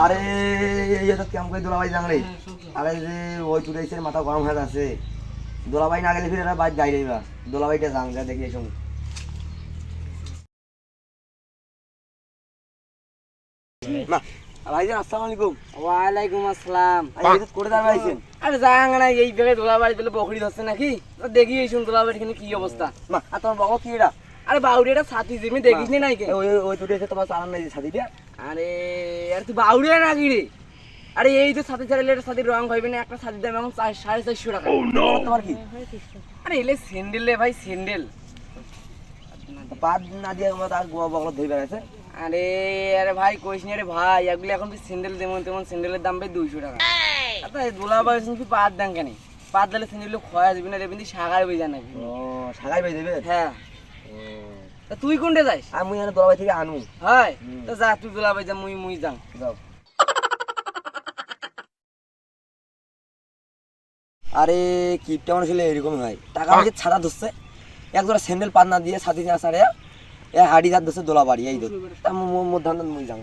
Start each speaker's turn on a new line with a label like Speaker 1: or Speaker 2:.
Speaker 1: আরে এই তো কেমন করে দোলাভাই জানলে আরে যে ওই চুড়াইছে মাথা গরম হয়ে আছে দোলাভাই না গেলে ফিরে বাইর যাই রে বা দোলাভাইটা জান যা দেখি এসব না ভাইজান আসসালামু আলাইকুম।
Speaker 2: ওয়ালাইকুম আসসালাম।
Speaker 1: আরে করে দাঁড়াইছেন
Speaker 2: আরে যাং না এই জায়গায় দোলাবাড়ি দিলে বকরি ধরছে নাকি দেখি এই শুন দোলাবাড়ি এখানে কি অবস্থা।
Speaker 1: মা আর তোমার বাবা কি এটা
Speaker 2: আরে বাউরিয়াটা ছাতি জিমি দেখিস নি নাই কে
Speaker 1: ওই ওই চুড়াইছে তোমার চালান নাই সাথীটা
Speaker 2: আরে আর তুই বাউরিয়া নাকি রে আরে এই তো ছাতি ছাড়লে এটা ছাতির রং হইবে না একটা ছাতির দাম এখন 450 টাকা।
Speaker 1: তোমার কি
Speaker 2: আরে এলে স্যান্ডেল রে ভাই স্যান্ডেল
Speaker 1: পাদ না দিয়ে আমরা তার গোয়া বগল ধরে বেড়াইছে
Speaker 2: আরে আরে ভাই কইস নি রে ভাই এগুলো এখন তুই স্যান্ডেল যেমন তেমন স্যান্ডেলের দাম ভাই 200 টাকা। আচ্ছা দোলাবাড়ি শুনছি পাত দাম কেন পাত দিলে স্যান্ডেল খোয়া যাবে না রে বিন্দি সাগার বই জানা
Speaker 1: ও সাগাই ভাই দেবে
Speaker 2: হ্যাঁ তা তুই কোনটা যাস
Speaker 1: আর মুই এনে দোলাভাই থেকে আনু
Speaker 2: হয় তো যা তুই দোলাবাড়ি যা মুই যাং
Speaker 1: যাও আরে কিপটা মানুষ হলে এরকম হয় টাকা পয়সা ছাড়া ধরছে এক জোড়া স্যান্ডেল পাত না দিয়ে সাথে আসারে এ হাড়ি দাঁত ধরছে দোলা বাড়ি এই দোল তা মধ্যাহ্ন মুই যাও